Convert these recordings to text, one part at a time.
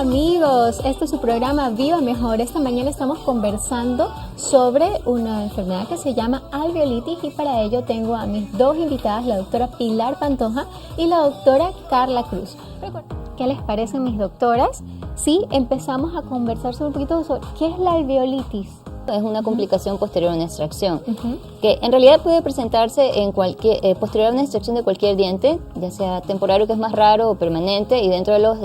amigos, este es su programa Viva Mejor. Esta mañana estamos conversando sobre una enfermedad que se llama alveolitis y para ello tengo a mis dos invitadas, la doctora PILAR PANTOJA y la doctora KARLA CRUZ. ¿Qué les parecen mis doctoras? Sí, empezamos a conversar sobre un poquito sobre qué es la alveolitis. Es una complicación posterior a una extracción, que en realidad puede presentarse en posterior a una extracción de cualquier diente, ya sea temporario, que es más raro, o permanente, y dentro de los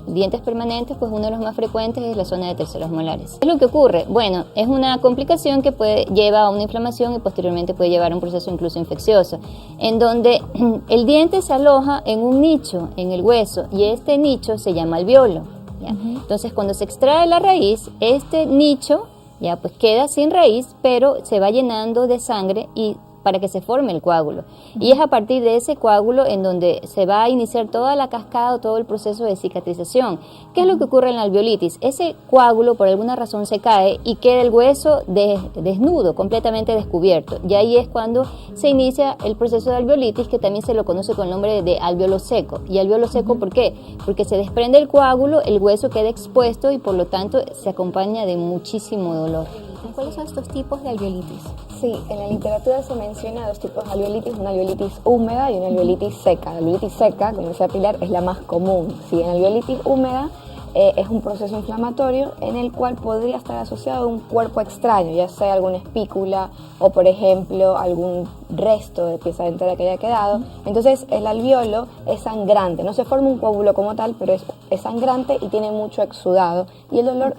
dientes permanentes, pues uno de los más frecuentes es la zona de terceros molares. ¿Qué es lo que ocurre? Bueno, es una complicación que lleva a una inflamación y posteriormente puede llevar a un proceso incluso infeccioso, en donde el diente se aloja en un nicho en el hueso, y este nicho se llama alveolo. Entonces, cuando se extrae la raíz, este nicho ya pues queda sin raíz, pero se va llenando de sangre y para que se forme el coágulo. Y es a partir de ese coágulo en donde se va a iniciar toda la cascada o todo el proceso de cicatrización. ¿Qué es lo que ocurre en la alveolitis? Ese coágulo por alguna razón se cae y queda el hueso desnudo, completamente descubierto. Y ahí es cuando se inicia el proceso de alveolitis, que también se lo conoce con el nombre de alveolo seco. ¿Y alveolo seco por qué? Porque se desprende el coágulo, el hueso queda expuesto y por lo tanto se acompaña de muchísimo dolor. ¿Cuáles son estos tipos de alveolitis? Sí, en la literatura se menciona dos tipos de alveolitis, una alveolitis húmeda y una alveolitis seca. La alveolitis seca, como decía Pilar, es la más común. Sí, en la alveolitis húmeda es un proceso inflamatorio en el cual podría estar asociado a un cuerpo extraño, ya sea alguna espícula o, por ejemplo, algún resto de pieza dentaria que haya quedado. Entonces, el alveolo es sangrante, no se forma un coágulo como tal, pero es sangrante y tiene mucho exudado. Y el dolor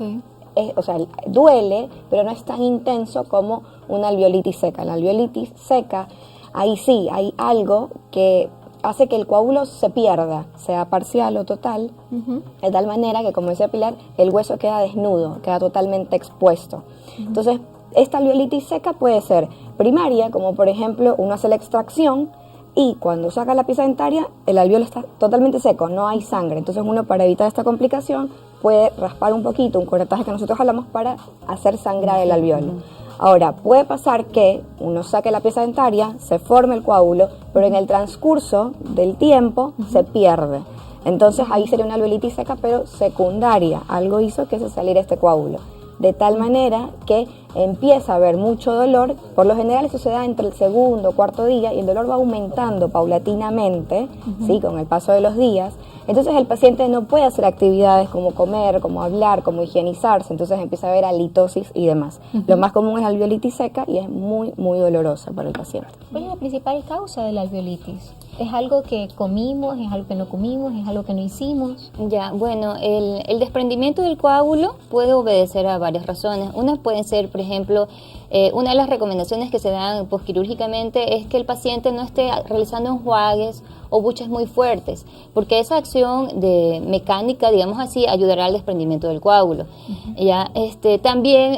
duele, pero no es tan intenso como una alveolitis seca. La alveolitis seca, ahí sí, hay algo que hace que el coágulo se pierda, sea parcial o total, de tal manera que, como decía Pilar, el hueso queda desnudo, queda totalmente expuesto. Entonces, esta alveolitis seca puede ser primaria, como por ejemplo uno hace la extracción y cuando saca la pieza dentaria, el alveolo está totalmente seco, no hay sangre. Entonces uno, para evitar esta complicación, puede raspar un poquito, un curetaje que nosotros hablamos, para hacer sangrar el alveolo. Ahora, puede pasar que uno saque la pieza dentaria, se forme el coágulo, pero en el transcurso del tiempo se pierde. Entonces ahí sería una alveolitis seca, pero secundaria. Algo hizo que se saliera este coágulo. De tal manera que empieza a haber mucho dolor. Por lo general eso se da entre el segundo o cuarto día y el dolor va aumentando paulatinamente, ¿sí? Con el paso de los días. Entonces el paciente no puede hacer actividades como comer, como hablar, como higienizarse, entonces empieza a haber halitosis y demás. Lo más común es la alveolitis seca y es muy, muy dolorosa para el paciente. ¿Cuál es la principal causa de la alveolitis? ¿Es algo que comimos, es algo que no comimos, es algo que no hicimos? Ya, bueno, el desprendimiento del coágulo puede obedecer a varias razones. Una puede ser, por ejemplo, una de las recomendaciones que se dan posquirúrgicamente es que el paciente no esté realizando enjuagues o buches muy fuertes, porque esa acción de mecánica, digamos así, ayudará al desprendimiento del coágulo. Ya, también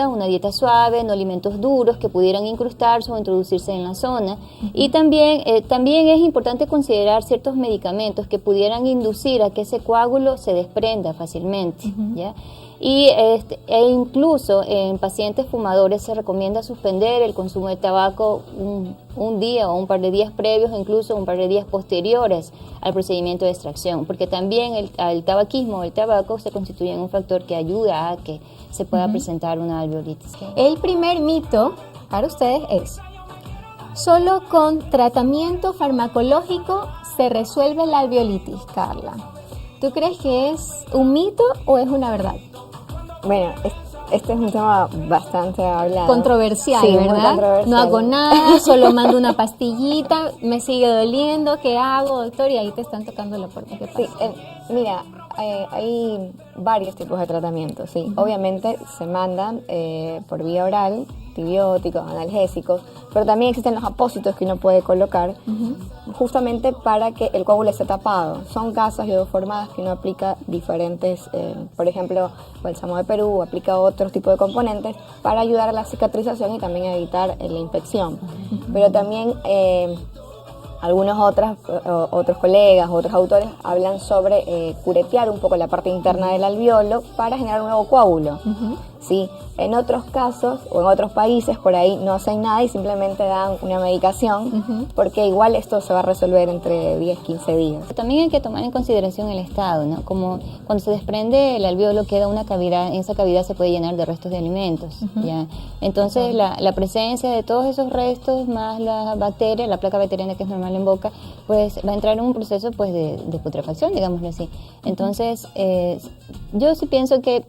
una dieta suave, no alimentos duros que pudieran incrustarse o introducirse en la zona. Y también es importante considerar ciertos medicamentos que pudieran inducir a que ese coágulo se desprenda fácilmente. ¿Ya? E incluso en pacientes fumadores se recomienda suspender el consumo de tabaco un día o un par de días previos, o incluso un par de días posteriores al procedimiento de extracción, porque también el tabaquismo o el tabaco se constituye en un factor que ayuda a que se pueda presentar una alveolitis. El primer mito para ustedes es: solo con tratamiento farmacológico se resuelve la alveolitis, Karla. ¿Tú crees que es un mito o es una verdad? Bueno, este es un tema bastante hablado. Controversial, sí, ¿verdad? Muy controversial. No hago nada, solo mando una pastillita, me sigue doliendo, ¿qué hago, doctor? Y ahí te están tocando la puerta. ¿Qué pasa? Sí, mira, hay varios tipos de tratamientos, sí. Obviamente se mandan por vía oral, antibióticos, analgésicos, pero también existen los apósitos que uno puede colocar justamente para que el coágulo esté tapado. Son gasas iodoformadas que uno aplica diferentes, por ejemplo, bálsamo de Perú, aplica otros tipos de componentes para ayudar a la cicatrización y también a evitar la infección. Pero también algunos otros colegas, otros autores hablan sobre curetear un poco la parte interna del alveolo para generar un nuevo coágulo. ¿sí? En otros casos o en otros países por ahí no hacen nada y simplemente dan una medicación, porque igual esto se va a resolver entre 10, 15 días. También hay que tomar en consideración el estado, ¿no? Como cuando se desprende el alveolo queda una cavidad, en esa cavidad se puede llenar de restos de alimentos, ¿ya? Entonces la presencia de todos esos restos más la bacteria, la placa bacteriana que es normal en boca, pues va a entrar en un proceso pues de putrefacción, digámoslo así. Entonces yo sí pienso que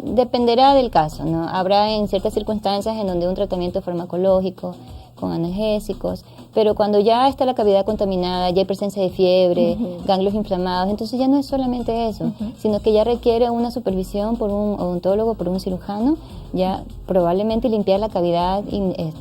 dependerá del caso, ¿no? Habrá en ciertas circunstancias en donde un tratamiento farmacológico con analgésicos, pero cuando ya está la cavidad contaminada, ya hay presencia de fiebre, ganglios inflamados, entonces ya no es solamente eso, sino que ya requiere una supervisión por un odontólogo, por un cirujano, ya probablemente limpiar la cavidad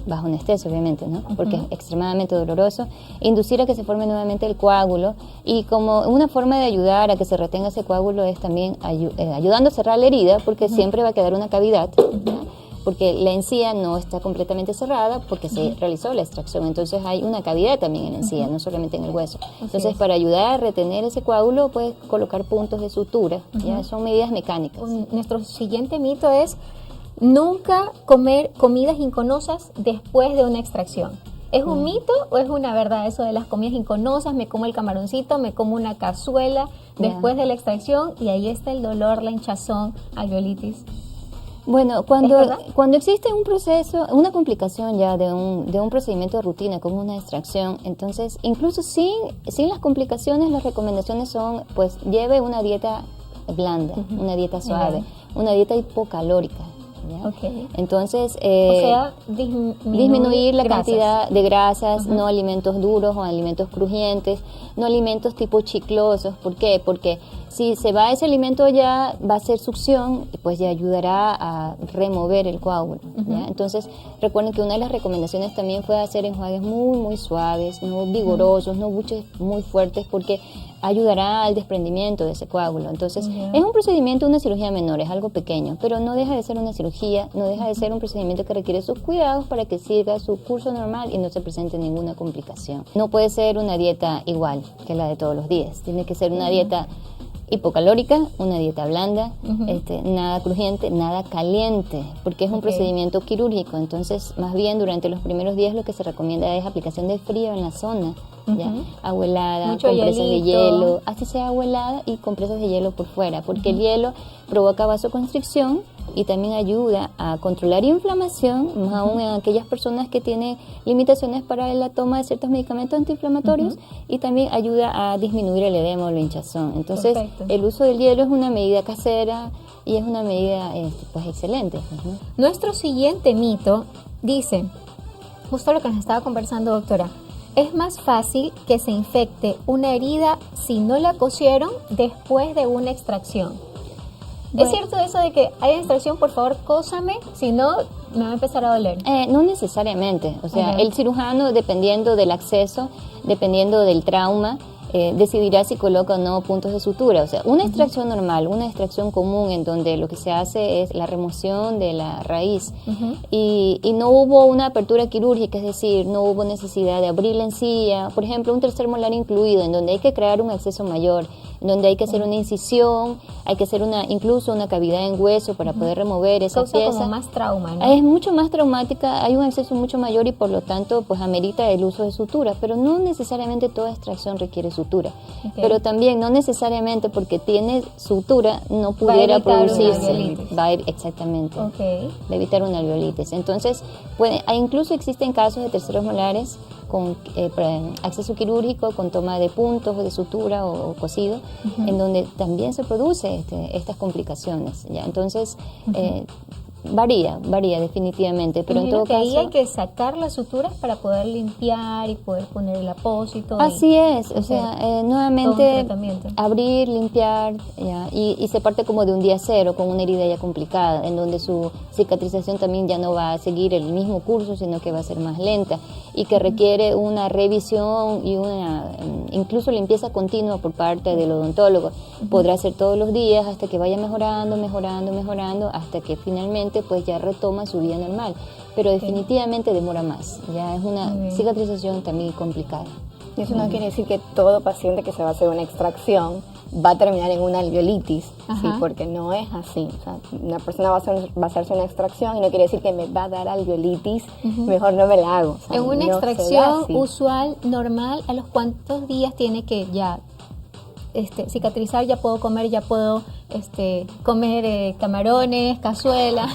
bajo anestesia, obviamente, ¿no? Porque es extremadamente doloroso, inducir a que se forme nuevamente el coágulo, y como una forma de ayudar a que se retenga ese coágulo es también ayudando a cerrar la herida, porque siempre va a quedar una cavidad, ¿no? Porque la encía no está completamente cerrada porque se realizó la extracción, entonces hay una cavidad también en la encía, no solamente en el hueso. Entonces, para ayudar a retener ese coágulo, puedes colocar puntos de sutura, ya son medidas mecánicas. Nuestro siguiente mito es nunca comer comidas inconosas después de una extracción. ¿Es un mito o es una verdad eso de las comidas inconosas? Me como el camaroncito, me como una cazuela después de la extracción y ahí está el dolor, la hinchazón, alveolitis. Bueno, cuando existe un proceso, una complicación ya de un procedimiento de rutina como una extracción, entonces incluso sin las complicaciones, las recomendaciones son, pues lleve una dieta blanda, una dieta suave, una dieta hipocalórica. Okay. Entonces, o sea, disminuir la cantidad de grasas, no alimentos duros o alimentos crujientes, no alimentos tipo chiclosos. ¿Por qué? Porque si se va ese alimento ya va a hacer succión y pues ya ayudará a remover el coágulo. ¿Ya? Entonces, recuerden que una de las recomendaciones también fue hacer enjuagues muy, muy suaves, no vigorosos, no buches muy fuertes, porque ayudará al desprendimiento de ese coágulo. Entonces, es un procedimiento, una cirugía menor, es algo pequeño, pero no deja de ser una cirugía, no deja de ser un procedimiento que requiere sus cuidados para que siga su curso normal y no se presente ninguna complicación. No puede ser una dieta igual que la de todos los días, tiene que ser una dieta hipocalórica, una dieta blanda, nada crujiente, nada caliente, porque es un procedimiento quirúrgico. Entonces, más bien durante los primeros días lo que se recomienda es aplicación de frío en la zona, ¿ya? Agua helada, mucho compresas hielito. de hielo, así sea agua helada y compresas de hielo por fuera, porque el hielo provoca vasoconstricción y también ayuda a controlar inflamación, más aún en aquellas personas que tienen limitaciones para la toma de ciertos medicamentos antiinflamatorios, y también ayuda a disminuir el edema o la hinchazón. Entonces, el uso del hielo es una medida casera y es una medida pues excelente. Nuestro siguiente mito dice, justo lo que nos estaba conversando, doctora, es más fácil que se infecte una herida si no la cosieron después de una extracción. Bueno, ¿es cierto eso de que hay extracción, por favor, cósame, si no me va a empezar a doler? No necesariamente, o sea, el cirujano, dependiendo del acceso, dependiendo del trauma, decidirá si coloca o no puntos de sutura. O sea, una extracción normal, una extracción común en donde lo que se hace es la remoción de la raíz y no hubo una apertura quirúrgica, es decir, no hubo necesidad de abrir la encía, por ejemplo, un tercer molar incluido, en donde hay que crear un acceso mayor, en donde hay que hacer una incisión, hay que hacer incluso una cavidad en hueso para poder remover esa pieza. Como más trauma, ¿no? Es mucho más traumática, hay un acceso mucho mayor y por lo tanto pues amerita el uso de sutura, pero no necesariamente toda extracción requiere sutura. Pero también no necesariamente porque tiene sutura no pudiera producirse. Exactamente. Va a evitar una alveolitis. Entonces, incluso existen casos de terceros molares con acceso quirúrgico, con toma de puntos de sutura o cosido, en donde también se produce estas complicaciones. ¿Ya? Entonces, varía definitivamente, pero en todo caso ahí hay que sacar las suturas para poder limpiar y poder poner el apósito. Así es, o sea, nuevamente abrir, limpiar, ¿ya? Y se parte como de un día cero con una herida ya complicada, en donde su cicatrización también ya no va a seguir el mismo curso, sino que va a ser más lenta y que requiere una revisión y una incluso limpieza continua por parte del odontólogo. Podrá ser todos los días hasta que vaya mejorando, hasta que finalmente pues ya retoma su vida normal, pero definitivamente demora más, ya es una cicatrización también complicada. Y eso no quiere decir que todo paciente que se va a hacer una extracción va a terminar en una alveolitis, ¿sí? Ajá. Porque no es así. O sea, una persona va a hacerse una extracción y no quiere decir que me va a dar alveolitis, mejor no me la hago. O sea, En una no se da extracción así. usual, normal, ¿a los cuántos días tiene que ya cicatrizar? Ya puedo comer, ya puedo comer camarones, cazuela.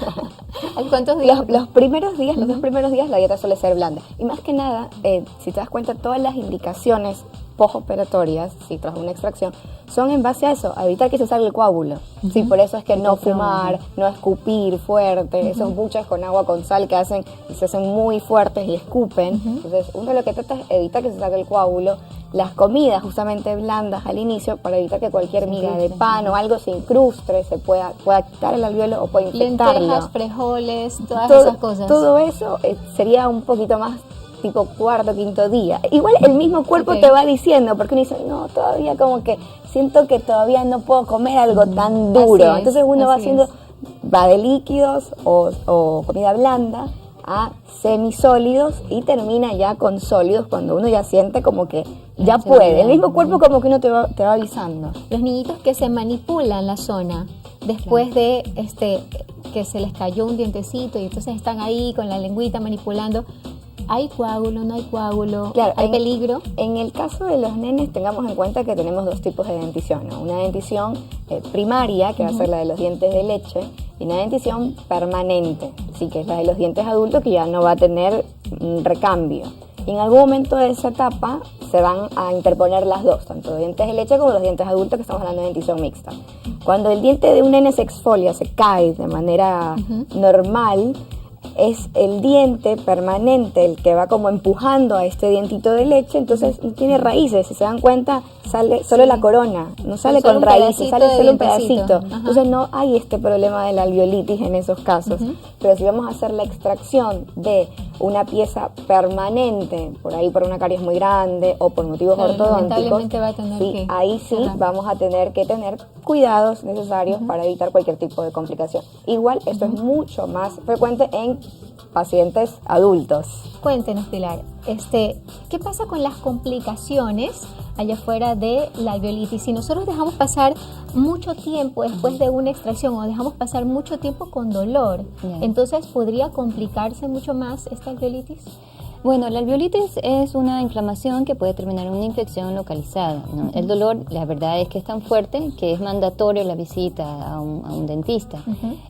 ¿A los cuántos días? Los primeros días, los 2 primeros días la dieta suele ser blanda. Y más que nada, si te das cuenta, todas las indicaciones postoperatorias, si tras una extracción, son en base a eso, a evitar que se salga el coágulo. Sí, por eso es que no fumar, no escupir fuerte, esos buches con agua con sal que hacen y se hacen muy fuertes y escupen. Entonces, uno lo que trata es evitar que se salga el coágulo. Las comidas justamente blandas al inicio para evitar que cualquier miga de pan o algo se incruste, se pueda quitar el alveolo o pueda infectarlo. Lentejas, frijoles, todas esas cosas. Todo eso sería un poquito más tipo 4º, 5º día. Igual el mismo cuerpo te va diciendo, porque uno dice, no, todavía como que siento que todavía no puedo comer algo tan duro. Entonces uno va haciendo, va de líquidos o comida blanda a semisólidos y termina ya con sólidos cuando uno ya siente como que ya puede. El mismo cuerpo como que uno te va avisando. Los niñitos que se manipulan la zona después de que se les cayó un dientecito y entonces están ahí con la lengüita manipulando. ¿Hay coágulo? ¿No hay coágulo? Claro, ¿hay peligro? En el caso de los nenes, tengamos en cuenta que tenemos 2 tipos de dentición, ¿no? Una dentición primaria, que va a ser la de los dientes de leche, y una dentición permanente, sí, que es la de los dientes adultos, que ya no va a tener recambio. Y en algún momento de esa etapa se van a interponer las dos, tanto los dientes de leche como los dientes adultos, que estamos hablando de dentición mixta. Cuando el diente de un nene se exfolia, se cae de manera normal, es el diente permanente el que va como empujando a este dientito de leche, entonces no tiene raíces. Si se dan cuenta, sale solo la corona, no sale con raíces, sale solo un pedacito. Entonces no hay este problema de la alveolitis en esos casos. Pero si vamos a hacer la extracción de una pieza permanente, por ahí por una caries muy grande o por motivos ortodónticos, va a tener ahí sí vamos a tener que tener cuidados necesarios para evitar cualquier tipo de complicación. Igual esto es mucho más frecuente en pacientes adultos. Cuéntenos, Pilar, ¿qué pasa con las complicaciones allá afuera de la alveolitis? Si nosotros dejamos pasar mucho tiempo después de una extracción o dejamos pasar mucho tiempo con dolor, entonces ¿podría complicarse mucho más esta alveolitis? Bueno, la alveolitis es una inflamación que puede terminar en una infección localizada, ¿no? El dolor, la verdad es que es tan fuerte que es mandatorio la visita a un dentista.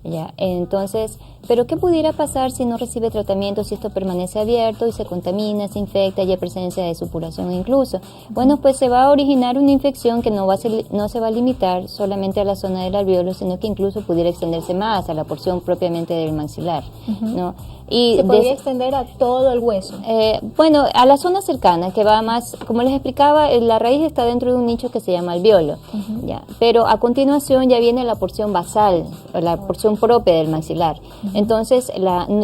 ¿Ya? Entonces, ¿pero qué pudiera pasar si no recibe tratamiento, si esto permanece abierto y se contamina, se infecta y hay presencia de supuración incluso? Bueno, pues se va a originar una infección que no se va a limitar solamente a la zona del alveolo, sino que incluso pudiera extenderse más a la porción propiamente del maxilar, ¿no? Y se podría extender a todo el hueso. Bueno, a la zona cercana, que va más, como les explicaba, la raíz está dentro de un nicho que se llama alveolo, ¿ya? Pero a continuación ya viene la porción basal, la porción propia del maxilar. Entonces,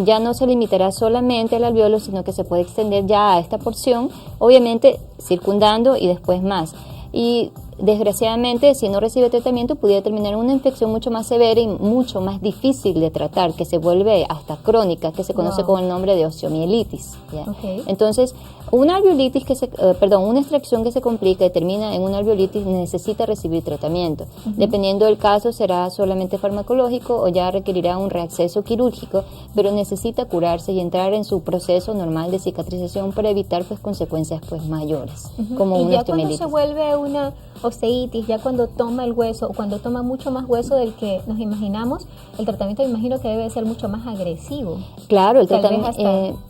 ya no se limitará solamente al alveolo, sino que se puede extender ya a esta porción, obviamente circundando y después más. Y desgraciadamente, si no recibe tratamiento, pudiera terminar en una infección mucho más severa y mucho más difícil de tratar, que se vuelve hasta crónica, que se conoce con el nombre de osteomielitis. Entonces, una alveolitis una extracción que se complica y termina en una alveolitis necesita recibir tratamiento. Dependiendo del caso, será solamente farmacológico o ya requerirá un reacceso quirúrgico, pero necesita curarse y entrar en su proceso normal de cicatrización para evitar consecuencias mayores, como una osteomielitis. ¿Y ya cuando se vuelve una osteitis, ya cuando toma el hueso o cuando toma mucho más hueso del que nos imaginamos, el tratamiento me imagino que debe ser mucho más agresivo? Claro, el tratamiento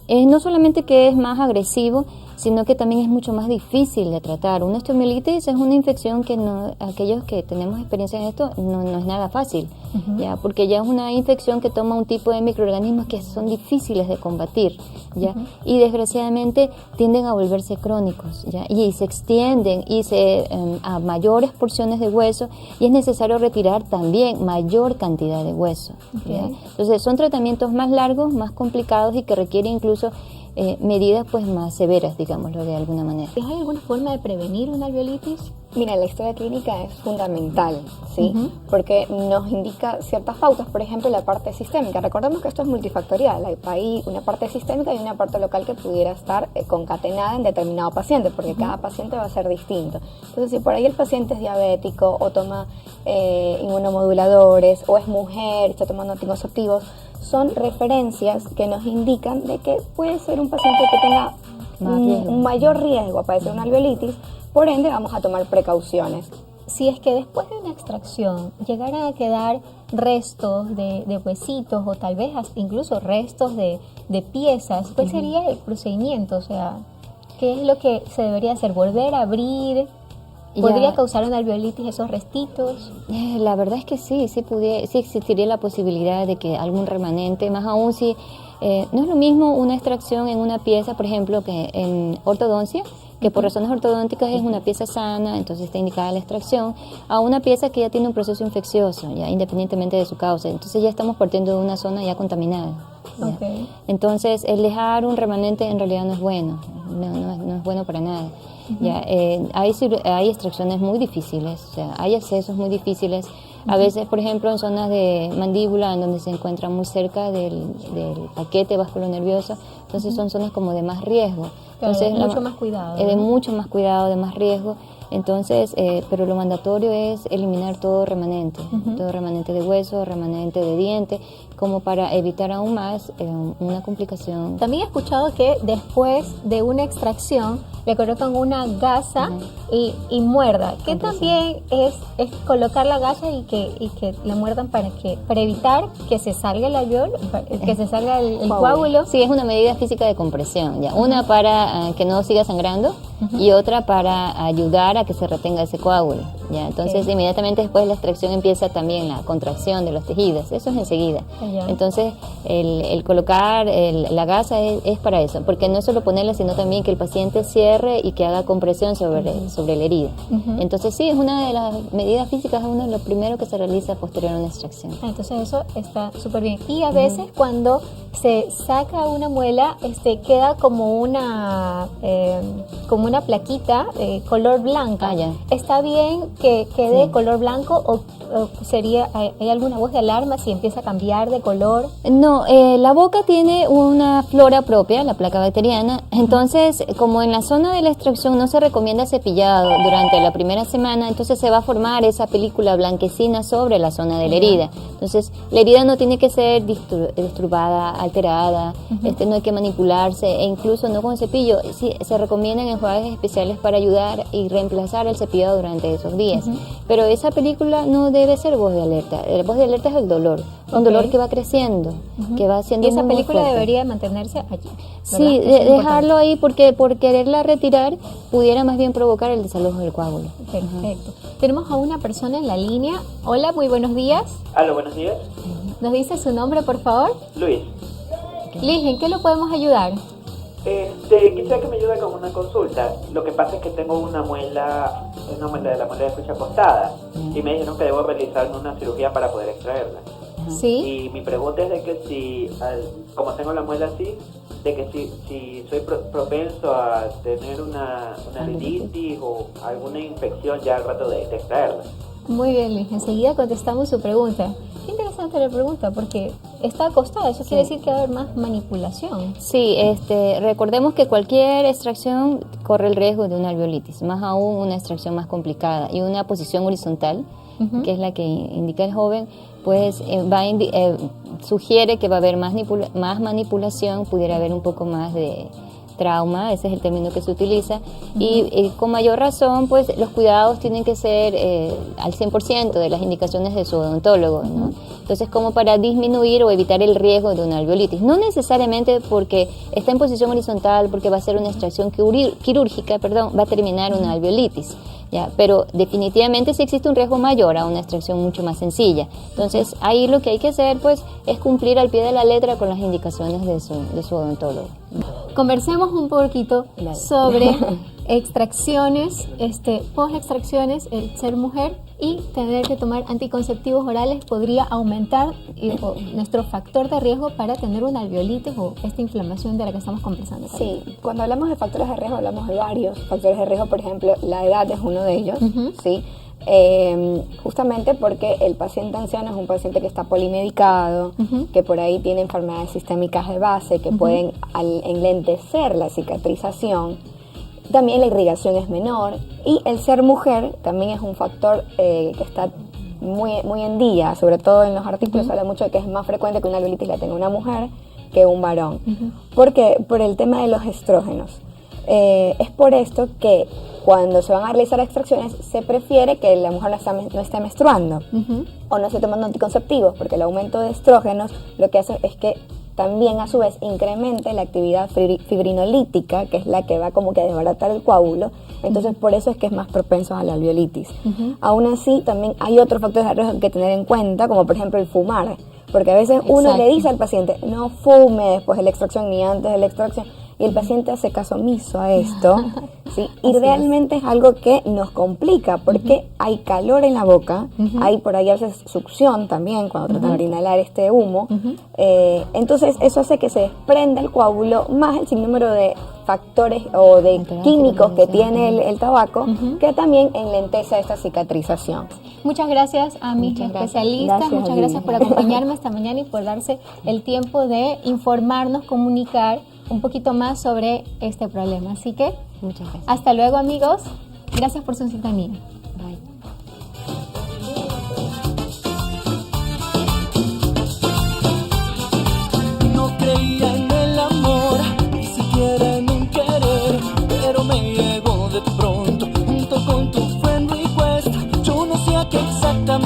no solamente que es más agresivo, sino que también es mucho más difícil de tratar. Una osteomielitis es una infección que aquellos que tenemos experiencia en esto no es nada fácil, ¿ya? Porque ya es una infección que toma un tipo de microorganismos que son difíciles de combatir, ¿ya? Y desgraciadamente tienden a volverse crónicos, ¿ya? Y se extienden y a mayores porciones de hueso, y es necesario retirar también mayor cantidad de hueso, ¿ya? Entonces son tratamientos más largos, más complicados y que requieren incluso medidas más severas, digámoslo de alguna manera. ¿Hay alguna forma de prevenir una alveolitis? Mira, la historia clínica es fundamental, ¿sí? Porque nos indica ciertas pautas, por ejemplo, la parte sistémica. Recordemos que esto es multifactorial, hay una parte sistémica y una parte local que pudiera estar concatenada en determinado paciente, porque cada paciente va a ser distinto. Entonces, si por ahí el paciente es diabético o toma inmunomoduladores, o es mujer, está tomando anticonceptivos, son referencias que nos indican de que puede ser un paciente que tenga un mayor riesgo a padecer una alveolitis. Por ende, vamos a tomar precauciones. Si es que después de una extracción llegaran a quedar restos de huesitos o tal vez incluso restos de piezas, ¿cuál sería el procedimiento? O sea, ¿qué es lo que se debería hacer? ¿Volver a abrir? ¿Podría causar una alveolitis esos restitos? La verdad es que sí existiría la posibilidad de que algún remanente, más aún si no es lo mismo una extracción en una pieza, por ejemplo, que en ortodoncia, que por razones ortodónticas es una pieza sana, entonces está indicada la extracción, a una pieza que ya tiene un proceso infeccioso, ya independientemente de su causa. Entonces ya estamos partiendo de una zona ya contaminada. Okay. Entonces el dejar un remanente en realidad no es bueno, no es bueno para nada. Ya, hay extracciones muy difíciles, o sea, hay accesos muy difíciles. A veces, por ejemplo, en zonas de mandíbula, en donde se encuentra muy cerca del paquete vasculonervioso, entonces son zonas como de más riesgo. Entonces, claro, mucho más cuidado. De mucho más cuidado, de más riesgo. Entonces, pero lo mandatorio es eliminar todo remanente de hueso, remanente de diente, como para evitar aún más una complicación. También he escuchado que después de una extracción le colocan una gasa y muerda, que también es colocar la gasa y que la muerdan para evitar que se salga el alveolo, que se salga el coágulo. Sí, es una medida física de compresión, ya. Una para que no siga sangrando y otra para ayudar a que se retenga ese coágulo, ya. Entonces inmediatamente después de la extracción empieza también la contracción de los tejidos, eso es enseguida. Entonces el colocar la gasa es para eso, porque no es solo ponerla, sino también que el paciente cierre y que haga compresión sobre la herida. Entonces sí, es una de las medidas físicas, es uno de los primeros que se realiza posterior a una extracción. Entonces eso está súper bien. Y a veces cuando se saca una muela, queda como una plaquita color blanca. ¿Está bien que quede color blanco o hay alguna voz de alarma si empieza a cambiar de color? No, la boca tiene una flora propia, la placa bacteriana. Entonces, como en la zona de la extracción no se recomienda cepillado durante la primera semana, entonces se va a formar esa película blanquecina sobre la zona de la herida. Entonces, la herida no tiene que ser disturbada, alterada, no hay que manipularse, e incluso no con cepillo. Sí, se recomiendan enjuagues especiales para ayudar y reemplazar el cepillado durante esos días. Pero esa película no debe ser voz de alerta. La voz de alerta es el dolor, un dolor que va creciendo, que va siendo y esa muy película fuerte. Debería mantenerse allí, ¿verdad? Sí, dejarlo ahí porque por quererla retirar pudiera más bien provocar el desalojo del coágulo. Perfecto. Tenemos a una persona en la línea. Hola, muy buenos días. Aló, buenos días. ¿Nos dice su nombre, por favor? Luis. Luis, ¿en qué lo podemos ayudar? Quisiera que me ayude con una consulta. Lo que pasa es que tengo una muela de la muela de escucha acostada y me dijeron que debo realizar una cirugía para poder extraerla. Sí. Y mi pregunta es de que como tengo la muela así, de que si soy propenso a tener una alveolitis o alguna infección ya al rato de extraerla. Muy bien, Luis. Enseguida contestamos su pregunta. Qué interesante la pregunta, porque está acostada. Eso quiere decir que va a haber más manipulación. Sí, recordemos que cualquier extracción corre el riesgo de una alveolitis, más aún una extracción más complicada y una posición horizontal, que es la que indica el joven, pues sugiere que va a haber más manipulación, pudiera haber un poco más de trauma, ese es el término que se utiliza, y con mayor razón, pues los cuidados tienen que ser al 100% de las indicaciones de su odontólogo, ¿no? Entonces, como para disminuir o evitar el riesgo de una alveolitis, no necesariamente porque está en posición horizontal, porque va a ser una extracción quirúrgica, va a terminar una alveolitis. ¿Ya? Pero definitivamente sí existe un riesgo mayor a una extracción mucho más sencilla. Entonces, ahí lo que hay que hacer pues es cumplir al pie de la letra con las indicaciones de su odontólogo. Conversemos un poquito sobre extracciones, post-extracciones, el ser mujer y tener que tomar anticonceptivos orales podría aumentar nuestro factor de riesgo para tener una alveolitis o esta inflamación de la que estamos conversando. Sí, cuando hablamos de factores de riesgo hablamos de varios factores de riesgo, por ejemplo, la edad es uno de ellos, ¿sí? Justamente porque el paciente anciano es un paciente que está polimedicado, que por ahí tiene enfermedades sistémicas de base que pueden enlentecer la cicatrización. También la irrigación es menor y el ser mujer también es un factor que está muy en día, sobre todo en los artículos se habla mucho de que es más frecuente que una alveolitis la tenga una mujer que un varón. ¿Por qué? Por el tema de los estrógenos. Es por esto que cuando se van a realizar extracciones se prefiere que la mujer no esté menstruando o no esté tomando anticonceptivos, porque el aumento de estrógenos lo que hace es que también a su vez incremente la actividad fibrinolítica, que es la que va como que a desbaratar el coágulo. Entonces por eso es que es más propenso a la alveolitis. Aún así también hay otros factores de riesgo que tener en cuenta, como por ejemplo el fumar, porque a veces uno le dice al paciente no fume después de la extracción ni antes de la extracción, y el paciente hace caso omiso a esto, ¿sí? Y realmente es algo que nos complica porque hay calor en la boca, hay por ahí a veces succión también cuando tratan de inhalar este humo, entonces eso hace que se desprenda el coágulo más el sinnúmero de factores o de químicos que tiene el tabaco que también enlentece esta cicatrización. Muchas gracias a mis especialistas, muchas gracias por acompañarme esta mañana y por darse el tiempo de informarnos, comunicar un poquito más sobre este problema. Así que, muchas gracias. Hasta luego, amigos. Gracias por su sintonía.